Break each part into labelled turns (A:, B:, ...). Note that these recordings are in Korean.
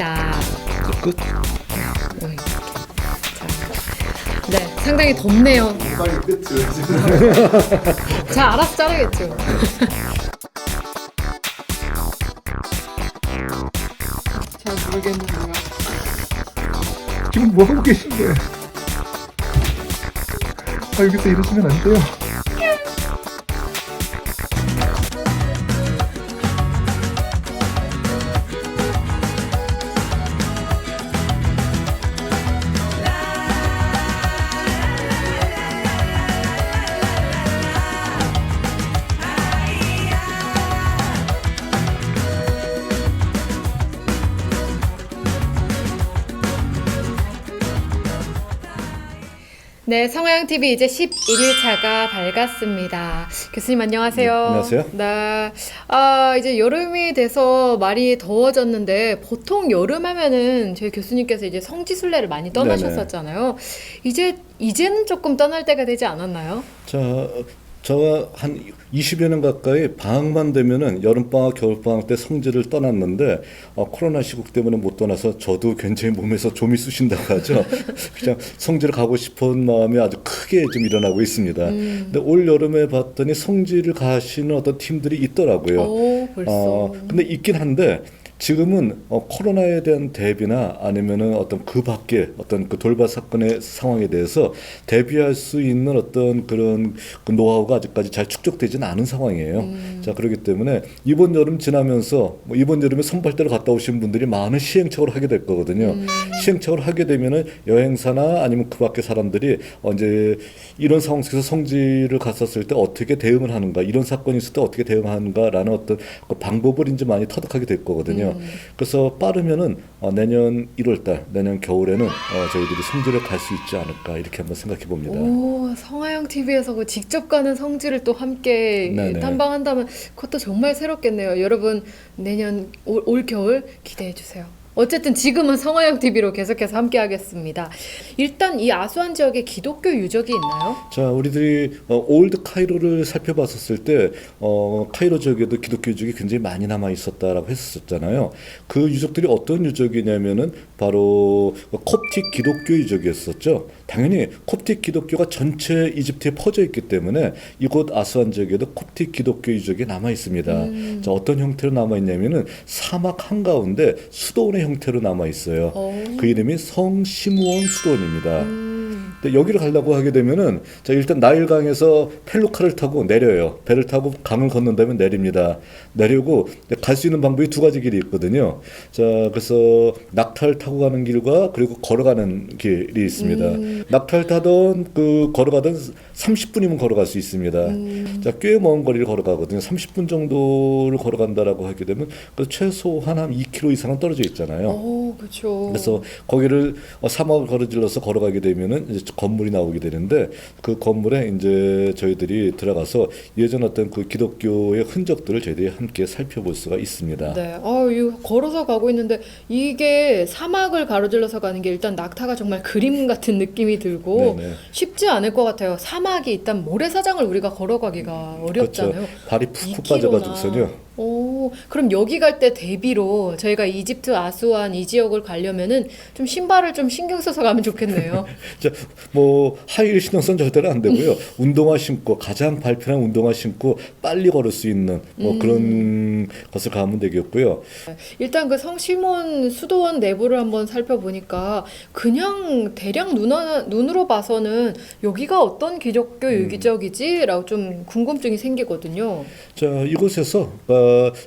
A: 갑니다.
B: 끝?
A: 자, 네, 상당히 덥네요.
C: 빨리 끝을.
A: 자, 알아서 자르겠죠. 잘 모르겠는데요.
B: 지금 뭐 하고 계신데? 여기서 이러시면 안 돼요.
A: 네, 성화영TV 이제 11일차가 밝았습니다. 교수님 안녕하세요.
B: 네, 안녕하세요.
A: 네, 이제 여름이 돼서 많이 더워졌는데 보통 여름 하면은 저희 교수님께서 이제 성지순례를 많이 떠나셨었잖아요. 이제는 조금 떠날 때가 되지 않았나요?
B: 저가 한 20여 년 가까이 방학만 되면은 여름방학, 겨울방학 때 성지를 떠났는데 코로나 시국 때문에 못 떠나서 저도 굉장히 몸에서 좀이 쑤신다고 하죠. 그냥 성지를 가고 싶은 마음이 아주 크게 좀 일어나고 있습니다. 근데 올 여름에 봤더니 성지를 가시는 어떤 팀들이 있더라고요.
A: 오, 벌써.
B: 근데 있긴 한데 지금은 코로나에 대한 대비나 아니면은 어떤 그 밖에 어떤 그 돌발 사건의 상황에 대해서 대비할 수 있는 어떤 그런 그 노하우가 아직까지 잘 축적되지는 않은 상황이에요. 자, 그렇기 때문에 이번 여름 지나면서 이번 여름에 선발대로 갔다 오신 분들이 많은 시행착오를 하게 될 거거든요. 시행착오를 하게 되면은 여행사나 아니면 그 밖에 사람들이 이제 이런 상황 속에서 성지를 갔었을 때 어떻게 대응을 하는가, 이런 사건이 있을 때 어떻게 대응하는가라는 어떤 그 방법을 이제 많이 터득하게 될 거거든요. 그래서 빠르면은 내년 1월달, 내년 겨울에는 저희들이 성지를 갈 수 있지 않을까 이렇게 한번 생각해 봅니다.
A: 오, 성화영TV에서 그 직접 가는 성지를 또 함께
B: 네네.
A: 탐방한다면 그것도 정말 새롭겠네요. 여러분 내년 올 겨울 기대해 주세요. 어쨌든 지금은 성화영TV로 계속해서 함께 하겠습니다. 일단 이 아수안 지역에 기독교 유적이 있나요?
B: 자, 우리들이 올드 카이로를 살펴봤었을 때 카이로 지역에도 기독교 유적이 굉장히 많이 남아 있었다라고 했었잖아요. 그 유적들이 어떤 유적이냐면은 바로 콥틱 기독교 유적이었었죠. 당연히 콥틱 기독교가 전체 이집트에 퍼져 있기 때문에 이곳 아수안 지역에도 콥틱 기독교 유적이 남아 있습니다. 자, 어떤 형태로 남아 있냐면은 사막 한가운데 수도원의 형태로 남아 있어요. 그 이름이 성시므온 수도원입니다. 근데 여기를 가려고 하게 되면은 자, 일단 나일강에서 펠루카를 타고 내려요. 배를 타고 강을 건넌다면 내립니다. 내리고 갈 수 있는 방법이 두 가지 길이 있거든요. 자, 그래서 낙타를 타고 가는 길과 그리고 걸어가는 길이 있습니다. 낙타를 타던 걸어가던 30분이면 걸어갈 수 있습니다. 자, 꽤 먼 거리를 걸어가거든요. 30분 정도를 걸어간다라고 하게 되면 그 최소한 한 2km 이상은 떨어져 있잖아요.
A: 오, 그렇죠.
B: 그래서 거기를 사막을 걸어질러서 걸어가게 되면은 이제 건물이 나오게 되는데 그 건물에 이제 저희들이 들어가서 예전 어떤 그 기독교의 흔적들을 저희들이 함께 살펴볼 수가 있습니다.
A: 네, 이거 걸어서 가고 있는데 이게 사막을 가로질러서 가는 게 일단 낙타가 정말 그림 같은 느낌이 들고
B: 네네.
A: 쉽지 않을 것 같아요. 사막이 일단 모래사장을 우리가 걸어가기가 어렵잖아요.
B: 그렇죠. 발이 푹푹
A: 2km
B: 빠져가지고서요.
A: 오, 그럼 여기 갈 때 대비로 저희가 이집트 아수안 이 지역을 가려면은 좀 신발을 좀 신경 써서 가면 좋겠네요.
B: 자, 뭐 하이힐 신어서는 절대로 안 되고요. 운동화 신고 가장 발편한 운동화 신고 빨리 걸을 수 있는 뭐 그런 것을 가면 되겠고요.
A: 일단 그 성시몬 수도원 내부를 한번 살펴보니까 그냥 대략 눈으로 봐서는 여기가 어떤 기독교 유기적이지라고 좀 궁금증이 생기거든요.
B: 자, 이곳에서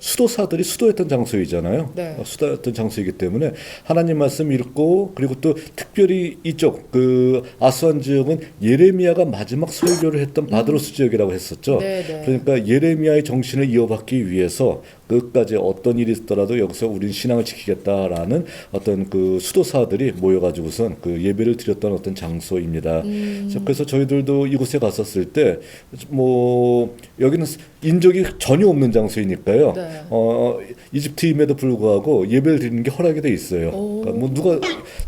B: 수도사들이 수도했던 장소이잖아요.
A: 네.
B: 수도했던 장소이기 때문에 하나님 말씀 읽고 그리고 또 특별히 이쪽 그 아수안 지역은 예레미야가 마지막 설교를 했던 바드로스 지역이라고 했었죠.
A: 네네.
B: 그러니까 예레미야의 정신을 이어받기 위해서 끝까지 어떤 일이 있더라도 여기서 우린 신앙을 지키겠다라는 어떤 그 수도사들이 모여가지고선 그 예배를 드렸던 어떤 장소입니다. 자, 그래서 저희들도 이곳에 갔었을 때 뭐 여기는 인적이 전혀 없는 장소이니까요.
A: 네.
B: 이집트임에도 불구하고 예배를 드리는 게 허락이 돼 있어요. 그러니까 뭐 누가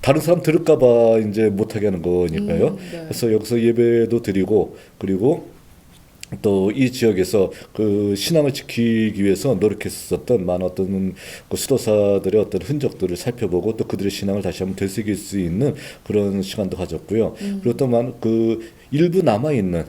B: 다른 사람 들을까봐 이제 못하게 하는 거니까요.
A: 네.
B: 그래서 여기서 예배도 드리고 그리고 또 이 지역에서 그 신앙을 지키기 위해서 노력했었던 많은 어떤 그 수도사들의 어떤 흔적들을 살펴보고 또 그들의 신앙을 다시 한번 되새길 수 있는 그런 시간도 가졌고요. 그리고 또 그 일부 남아 있는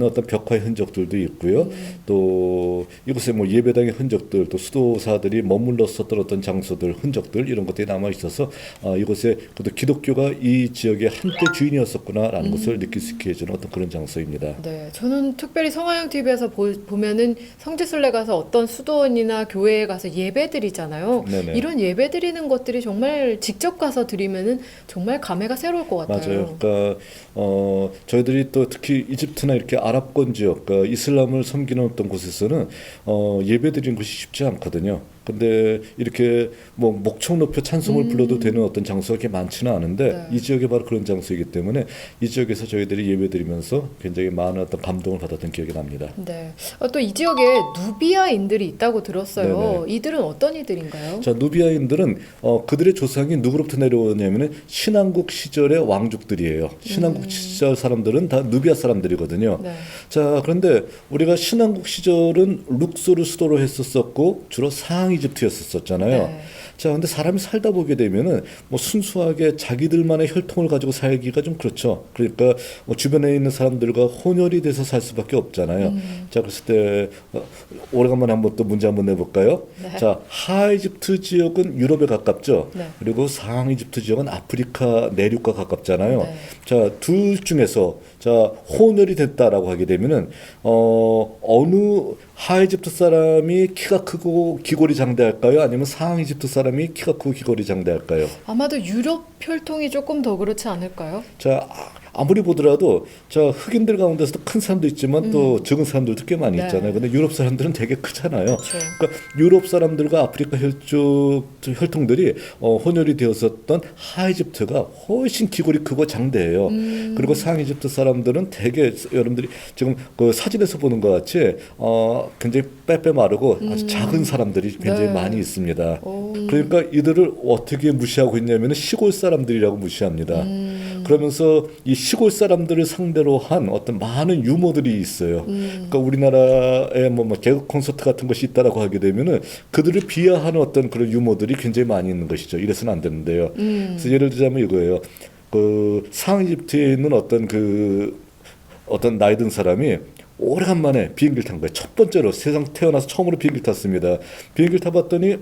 B: 어떤 벽화의 흔적들도 있고요. 또 이곳에 뭐 예배당의 흔적들, 또 수도사들이 머물렀었던 어떤 장소들, 흔적들 이런 것들이 남아 있어서 이곳에 그래도 기독교가 이 지역의 한때 주인이었었구나라는 것을 느낄 수 있게 해주는 어떤 그런 장소입니다.
A: 네, 저는 특별히 성화영 TV에서 보면은 성지순례 가서 어떤 수도원이나 교회에 가서 예배 드리잖아요.
B: 네네.
A: 이런 예배 드리는 것들이 정말 직접 가서 드리면은 정말 감회가 새로울 것 같아요.
B: 맞아요. 그러니까 저희들이 또 특히 이집트나 이렇게 아랍권 지역, 그러니까 이슬람을 섬기는 어떤 곳에서는 예배드리는 것이 쉽지 않거든요. 근데 이렇게 뭐 목청 높여 찬송을 불러도 되는 어떤 장소가 그렇게 많지는 않은데
A: 네.
B: 이 지역이 바로 그런 장소이기 때문에 이 지역에서 저희들이 예배드리면서 굉장히 많은 어떤 감동을 받았던 기억이 납니다.
A: 네. 또 이 지역에 누비아인들이 있다고 들었어요.
B: 네네.
A: 이들은 어떤 이들인가요?
B: 자, 누비아인들은 그들의 조상이 누구로부터 내려오냐면은 신왕국 시절의 왕족들이에요. 신왕국 시절 사람들은 다 누비아 사람들이거든요.
A: 네.
B: 자, 그런데 우리가 신왕국 시절은 룩소를 수도로 했었었고 주로 상하 이집트였었잖아요.
A: 네.
B: 자, 근데 사람이 살다 보게 되면은 뭐 순수하게 자기들만의 혈통을 가지고 살기가 좀 그렇죠. 그러니까 뭐 주변에 있는 사람들과 혼혈이 돼서 살 수밖에 없잖아요. 자, 그랬을 때 오래간만에 한번 또 문제 한번 내볼까요?
A: 네.
B: 자, 하이집트 지역은 유럽에 가깝죠.
A: 네.
B: 그리고 상이집트 지역은 아프리카 내륙과 가깝잖아요.
A: 네.
B: 자, 둘 중에서 자 혼혈이 됐다라고 하게 되면은 어느 하이집트 사람이 키가 크고 귀골이 장대할까요? 아니면 상이집트 사람이 키가 크고 귀골이 장대할까요?
A: 아마도 유럽 혈통이 조금 더 그렇지 않을까요?
B: 자, 아무리 보더라도 자 흑인들 가운데서도 큰 사람도 있지만 또 적은 사람들도 꽤 많이
A: 네.
B: 있잖아요. 근데 유럽 사람들은 되게 크잖아요.
A: 그렇죠.
B: 그러니까 유럽 사람들과 아프리카 혈통들이 혼혈이 되었었던 하이집트가 훨씬 기골이 크고 장대해요. 그리고 상이집트 사람들은 되게 여러분들이 지금 그 사진에서 보는 것 같이 굉장히 빼빼 마르고 아주 작은 사람들이 굉장히
A: 네.
B: 많이 있습니다.
A: 오.
B: 그러니까 이들을 어떻게 무시하고 있냐면 시골 사람들이라고 무시합니다. 그러면서 이 시골 사람들을 상대로 한 어떤 많은 유머들이 있어요. 그러니까 우리나라에 뭐 개그 콘서트 같은 것이 있다라고 하게 되면은 그들을 비하하는 어떤 그런 유머들이 굉장히 많이 있는 것이죠. 이래서는 안 되는데요. 그래서 예를 들자면 이거예요. 그 상이집트에 있는 어떤 나이 든 사람이 오래간만에 비행기를 탄 거예요. 첫 번째로 세상 태어나서 처음으로 비행기를 탔습니다. 비행기를 타봤더니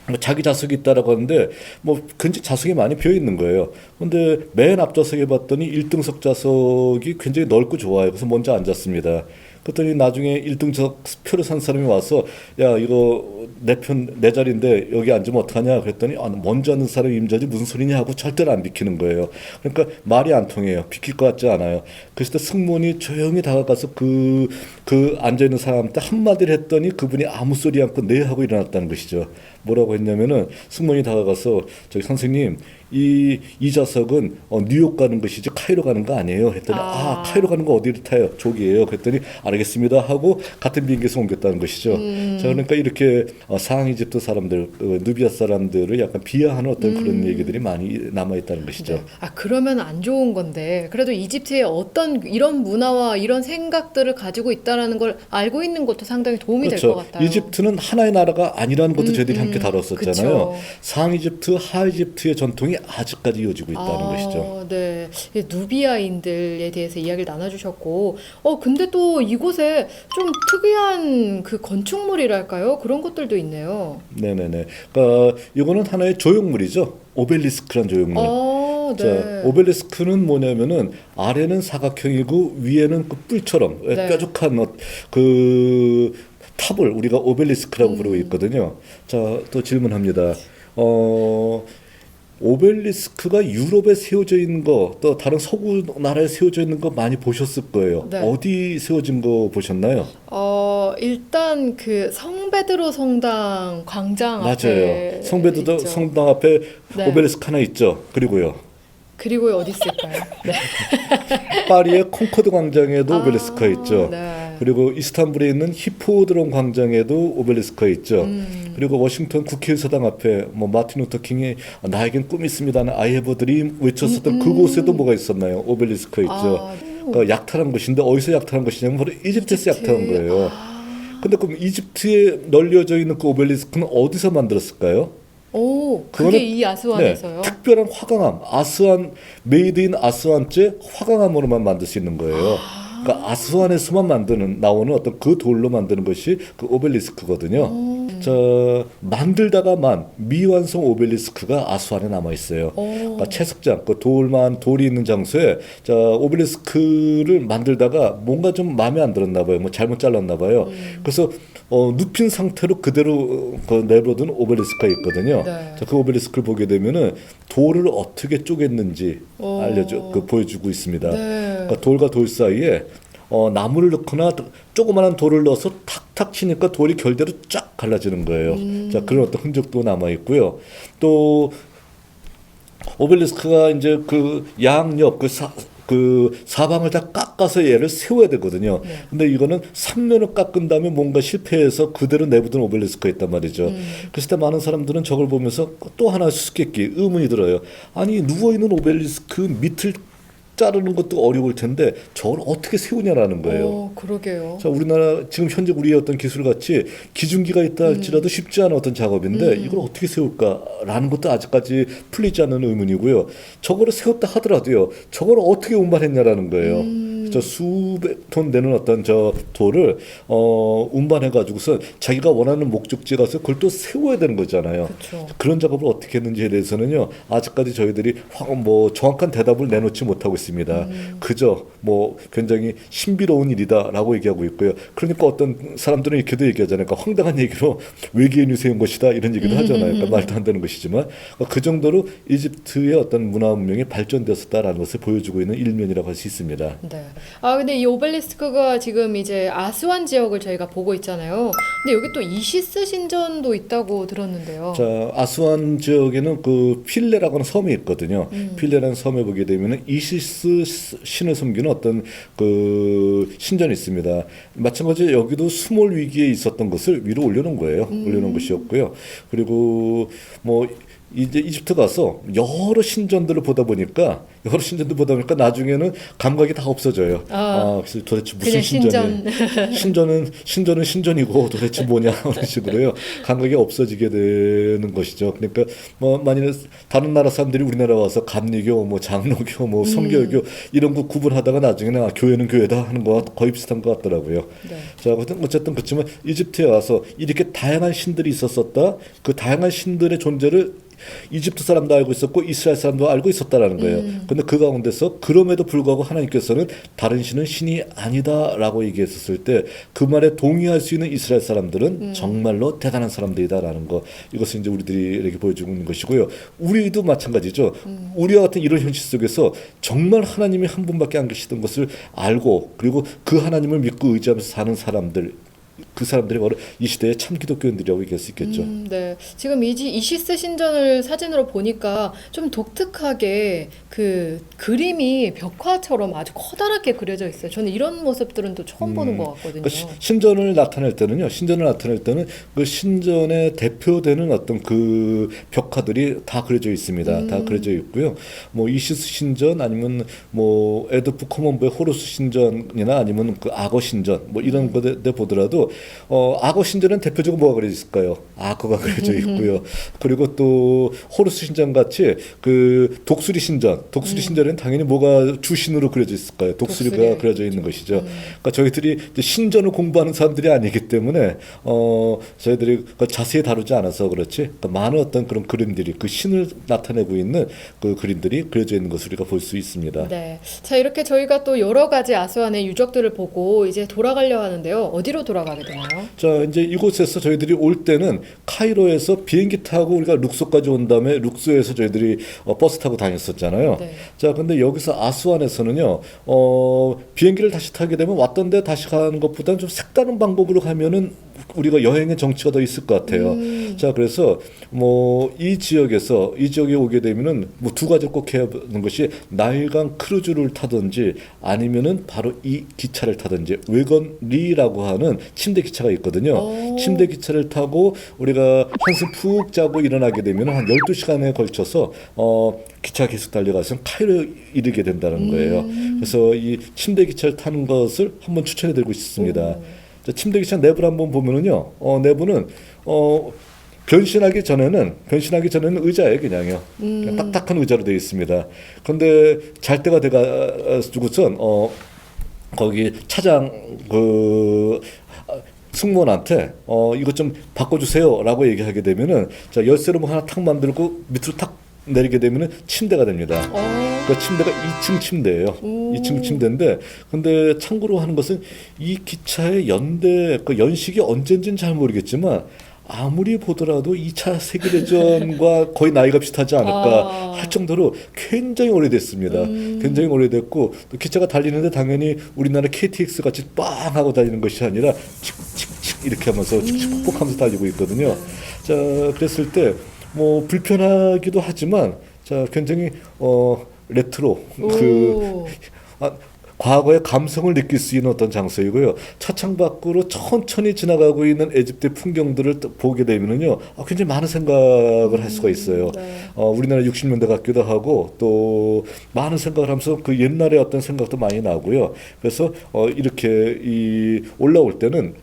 B: 뭐 자기 좌석이 있다라고 하는데 뭐 굉장히 좌석이 많이 비어 있는 거예요. 근데 맨 앞좌석에 봤더니 1등석 좌석이 굉장히 넓고 좋아요. 그래서 먼저 앉았습니다. 그랬더니 나중에 1등석 표를 산 사람이 와서 야 이거 내 자리인데 여기 앉으면 어떡하냐 그랬더니 먼저 앉는 사람이 임자지 무슨 소리냐 하고 절대로 안 비키는 거예요. 그러니까 말이 안 통해요. 비킬 것 같지 않아요. 그래서 때 승무원이 조용히 다가가서 그 앉아있는 사람한테 한마디를 했더니 그분이 아무 소리 않고 네 하고 일어났다는 것이죠. 뭐라고 했냐면은 승무원이 다가가서 저기 선생님 이 좌석은 뉴욕 가는 것이지 카이로 가는 거 아니에요 했더니 카이로 가는 거 어디를 타요? 저기예요. 그랬더니 알겠습니다 하고 같은 비행기에서 옮겼다는 것이죠. 자, 그러니까 이렇게 상이집트 사람들, 누비아 사람들을 약간 비하하는 어떤 그런 얘기들이 많이 남아 있다는 것이죠.
A: 네. 그러면 안 좋은 건데 그래도 이집트에 어떤 이런 문화와 이런 생각들을 가지고 있다라는 걸 알고 있는 것도 상당히 도움이 될 것 같아요.
B: 이집트는 하나의 나라가 아니라는 것도 저희들이 함께 다뤘었잖아요.
A: 그쵸.
B: 상이집트, 하이집트의 전통이 아직까지 이어지고 있다는 것이죠.
A: 네. 누비아인들에 대해서 이야기를 나눠주셨고, 근데 또 이곳에 좀 특이한 그 건축물이랄까요? 그런 것들도 있네요.
B: 네네네. 그러니까 이거는 하나의 조형물이죠. 오벨리스크란 조형물.
A: 네.
B: 자, 오벨리스크는 뭐냐면은 아래는 사각형이고 위에는 그 뿔처럼
A: 네.
B: 뾰족한 그 탑을 우리가 오벨리스크라고 부르고 있거든요. 자, 또 질문합니다. 오벨리스크가 유럽에 세워져 있는 거, 또 다른 서구 나라에 세워져 있는 거 많이 보셨을 거예요.
A: 네.
B: 어디 세워진 거 보셨나요?
A: 일단 그 성베드로 성당 광장
B: 맞아요.
A: 앞에
B: 성베드로
A: 있죠.
B: 성당 앞에
A: 네.
B: 오벨리스크 하나 있죠. 그리고요.
A: 그리고 어디 있을까요? 네.
B: 파리의 콩코드 광장에도 오벨리스크가 있죠.
A: 네.
B: 그리고 이스탄불에 있는 히포드롬 광장에도 오벨리스크가 있죠. 그리고 워싱턴 국회의사당 앞에 뭐 마틴 루터 킹이 나에겐 꿈이 있습니다는 I have a dream 외쳤었던 그곳에도 뭐가 있었나요? 오벨리스크가 있죠. 그러니까 약탈한 것인데 어디서 약탈한 것이냐면 바로 이집트에서
A: 이집트.
B: 약탈한 거예요.
A: 아.
B: 근데 그럼 이집트에 널려져 있는 그 오벨리스크는 어디서 만들었을까요?
A: 오,
B: 그거는-
A: 그게 이 아스완에서요?
B: 특별한 화강암, 아스완 메이드 인 아스완제 화강암으로만 만들 수 있는 거예요. 그러니까 아스완에서만 나오는 어떤 그 돌로 만드는 것이 그 오벨리스크거든요. 자, 만들다가만 미완성 오벨리스크가 아스완에 남아 있어요. 그러니까 채석장, 그 돌이 있는 장소에 자 오벨리스크를 만들다가 뭔가 좀 마음에 안 들었나 봐요. 뭐 잘못 잘랐나 봐요. 그래서 눕힌 상태로 그대로 내버려둔 오벨리스크가 있거든요.
A: 네.
B: 자, 그 오벨리스크를 보게 되면은 돌을 어떻게 쪼갰는지
A: 오.
B: 보여주고 있습니다.
A: 네.
B: 그러니까 돌과 돌 사이에 나무를 넣거나 조그마한 돌을 넣어서 탁탁 치니까 돌이 결대로 쫙 갈라지는 거예요. 자, 그런 어떤 흔적도 남아 있고요. 또 오벨리스크가 이제 그 양옆 그 사방을 다 깎아서 얘를 세워야 되거든요.
A: 네.
B: 근데 이거는 3면을 깎은 다음에 뭔가 실패해서 그대로 내부든 오벨리스크가 있단 말이죠. 그랬을 때 많은 사람들은 저걸 보면서 또 하나 수수께끼 의문이 들어요. 아니 누워있는 오벨리스크 밑을 자르는 것도 어려울 텐데 저걸 어떻게 세우냐라는 거예요.
A: 그러게요.
B: 자, 우리나라 지금 현재 우리의 어떤 기술 같이 기중기가 있다 할지라도 쉽지 않은 어떤 작업인데 이걸 어떻게 세울까라는 것도 아직까지 풀리지 않는 의문이고요. 저거를 세웠다 하더라도요. 저걸 어떻게 운반했냐라는 거예요. 저 수백 톤 되는 어떤 저 돌을 운반해 가지고서 자기가 원하는 목적지에 가서 그걸 또 세워야 되는 거잖아요.
A: 그쵸.
B: 그런 작업을 어떻게 했는지에 대해서는요. 아직까지 저희들이 뭐 정확한 대답을 내놓지 못하고 있습니다. 그저 뭐 굉장히 신비로운 일이다라고 얘기하고 있고요. 그러니까 어떤 사람들은 이렇게도 얘기하잖아요. 그러니까 황당한 얘기로 외계인이 세운 것이다 이런 얘기도 하잖아요. 그러니까 말도 안 되는 것이지만 그 정도로 이집트의 어떤 문화 문명이 발전되었다라는 것을 보여주고 있는 일면이라고 할 수 있습니다.
A: 네. 아, 근데 이 오벨리스크가 지금 이제 아스완 지역을 저희가 보고 있잖아요. 근데 여기 또 이시스 신전도 있다고 들었는데요.
B: 자, 아스완 지역에는 그 필레라고 하는 섬이 있거든요. 필레라는 섬에 보게 되면은 이시스 신을 섬기는 어떤 그 신전이 있습니다. 마찬가지로 여기도 수몰 위기에 있었던 것을 위로 올려놓은 거예요. 올려놓은 것이었고요. 그리고 뭐 이제 이집트 가서 여러 신전들을 보다 보니까 나중에는 감각이 다 없어져요. 그래서 도대체 무슨
A: 그냥
B: 신전이에요? 신전은 신전이고 도대체 뭐냐 그런 식으로요. 감각이 없어지게 되는 것이죠. 그러니까 뭐 만일에 다른 나라 사람들이 우리나라 와서 감리교, 뭐 장로교, 뭐 성교교 이런 거 구분하다가 나중에는 교회는 교회다 하는 거와 거의 비슷한 것 같더라고요.
A: 네.
B: 자, 어쨌든 그렇지만 이집트에 와서 이렇게 다양한 신들이 있었었다. 그 다양한 신들의 존재를 이집트 사람도 알고 있었고 이스라엘 사람도 알고 있었다라는 거예요. 근데 그 가운데서 그럼에도 불구하고 하나님께서는 다른 신은 신이 아니다라고 얘기했었을 때 그 말에 동의할 수 있는 이스라엘 사람들은 정말로 대단한 사람들이다라는 거. 이것을 이제 우리들에게 보여주고 있는 것이고요. 우리도 마찬가지죠. 우리와 같은 이런 현실 속에서 정말 하나님이 한 분밖에 안 계시던 것을 알고 그리고 그 하나님을 믿고 의지하면서 사는 사람들, 그 사람들이 바로 이 시대의 참 기독교인들이라고 얘기할 수 있겠죠.
A: 네. 지금 이시스 신전을 사진으로 보니까 좀 독특하게 그 그림이 벽화처럼 아주 커다랗게 그려져 있어요. 저는 이런 모습들은 또 처음 보는 것 같거든요.
B: 그러니까 신전을 나타낼 때는 그 신전에 대표되는 어떤 그 벽화들이 다 그려져 있습니다. 다 그려져 있고요. 뭐 이시스 신전 아니면 뭐 에드프 코먼부의 호루스 신전이나 아니면 그 악어 신전 뭐 이런 것에 보더라도 악어 신전은 대표적으로 뭐가 그려져 있을까요? 악어가 그려져 있고요. 그리고 또 호루스 신전 같이 그 독수리 신전에는 당연히 뭐가 주신으로 그려져 있을까요? 독수리가
A: 독수리.
B: 그려져 있는 것이죠. 그러니까 저희들이 이제 신전을 공부하는 사람들이 아니기 때문에 저희들이 자세히 다루지 않아서 그렇지. 그러니까 많은 어떤 그런 그림들이 그 신을 나타내고 있는 그 그림들이 그려져 있는 것을 우리가 볼 수 있습니다.
A: 네. 자, 이렇게 저희가 또 여러 가지 아스완의 유적들을 보고 이제 돌아가려 하는데요. 어디로 돌아가게 되나요?
B: 자, 이제 이곳에서 저희들이 올 때는 카이로에서 비행기 타고 우리가 룩소까지 온 다음에 룩소에서 저희들이 버스 타고 다녔었잖아요.
A: 네.
B: 자, 근데 여기서 아스완에서는요, 비행기를 다시 타게 되면 왔던 데 다시 가는 것보다는 좀 색다른 방법으로 가면은 우리가 여행의 정치가 더 있을 것 같아요. 자, 그래서 뭐 이 지역에 오게 되면은 뭐 두 가지를 꼭 해야 하는 것이 나일강 크루즈를 타든지 아니면은 바로 이 기차를 타든지 웨건리라고 하는 침대 기차가 있거든요.
A: 오.
B: 침대 기차를 타고 우리가 한숨 푹 자고 일어나게 되면 한 12시간에 걸쳐서 기차 계속 달려가서 카이로에 이르게 된다는 거예요. 그래서 이 침대 기차를 타는 것을 한번 추천해 드리고 싶습니다. 자, 침대 기차 내부를 한번 보면은요. 내부는 변신하기 전에는 의자예요, 그냥요. 그냥 딱딱한 의자로 되어 있습니다. 그런데 잘 때가 돼가지고선 거기 차장 승무원한테 이것 좀 바꿔주세요라고 얘기하게 되면은 자 열쇠를 뭐 하나 탁 만들고 밑으로 탁 내리게 되면은 침대가 됩니다. 그 침대가 2층 침대예요. 2층 침대인데 근데 참고로 하는 것은 이 기차의 연식이 언젠지는 잘 모르겠지만 아무리 보더라도 2차 세계대전과 거의 나이가 비슷하지 않을까 할 정도로 굉장히 오래됐습니다. 굉장히 오래됐고 또 기차가 달리는데 당연히 우리나라 KTX 같이 빵 하고 달리는 것이 아니라 칙칙칙 이렇게 하면서 칙칙폭폭 하면서 달리고 있거든요. 자, 그랬을 때 뭐 불편하기도 하지만 자, 굉장히 레트로 과거의 감성을 느낄 수 있는 어떤 장소이고요. 차창 밖으로 천천히 지나가고 있는 에집트의 풍경들을 보게 되면은요, 굉장히 많은 생각을 할 수가 있어요. 우리나라 60년대 같기도 하고 또 많은 생각을 하면서 그 옛날의 어떤 생각도 많이 나고요. 그래서 이렇게 올라올 때는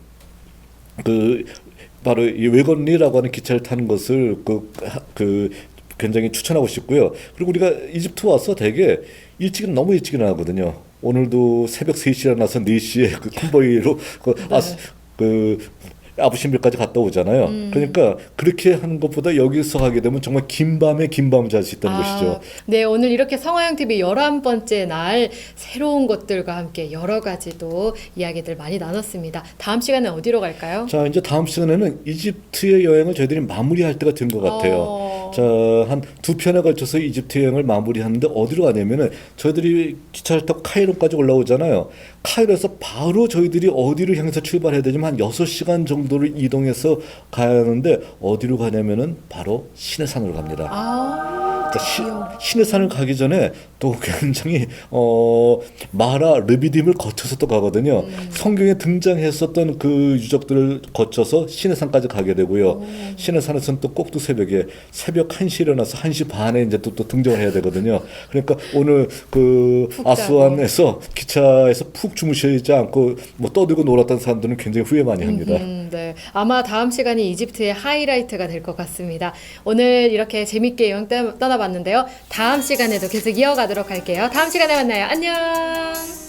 B: 바로 이 웨건리라고 하는 기차를 타는 것을 굉장히 추천하고 싶고요. 그리고 우리가 이집트 와서 되게 너무 일찍 일어나거든요. 오늘도 새벽 3시에 일어나서 4시에 그 컨보이로 아부신빌까지 갔다 오잖아요. 그러니까 그렇게 하는 것보다 여기서 하게 되면 정말 긴 밤에 긴 밤을 잘 수 있다는 것이죠.
A: 네, 오늘 이렇게 성화영 TV 11번째 날 새로운 것들과 함께 여러 가지 또 이야기들 많이 나눴습니다. 다음 시간에 어디로 갈까요?
B: 자, 이제 다음 시간에는 이집트의 여행을 저희들이 마무리할 때가 된 것 같아요. 자, 한 2편에 걸쳐서 이집트 여행을 마무리하는데 어디로 가냐면은 저희들이 기차를 타고 카이로까지 올라오잖아요. 카이로에서 바로 저희들이 어디를 향해서 출발해야 되냐면 한 6시간 정도를 이동해서 가야 하는데 어디로 가냐면은 바로 시내산으로 갑니다. 시내산을 가기 전에 또 굉장히 마라 르비딤을 거쳐서 또 가거든요. 성경에 등장했었던 그 유적들을 거쳐서 시내산까지 가게 되고요. 시내산에서는 또 꼭두 새벽 1시에 일어나서 1시 반에 이제 또 등정을 해야 되거든요. 그러니까 오늘 아스완에서 기차에서 푹 주무시지 않고 뭐 떠들고 놀았던 사람들은 굉장히 후회 많이 합니다.
A: 네, 아마 다음 시간이 이집트의 하이라이트가 될 것 같습니다. 오늘 이렇게 재밌게 여행 떠나봤는데요. 다음 시간에도 계속 이어가도록 할게요. 다음 시간에 만나요. 안녕.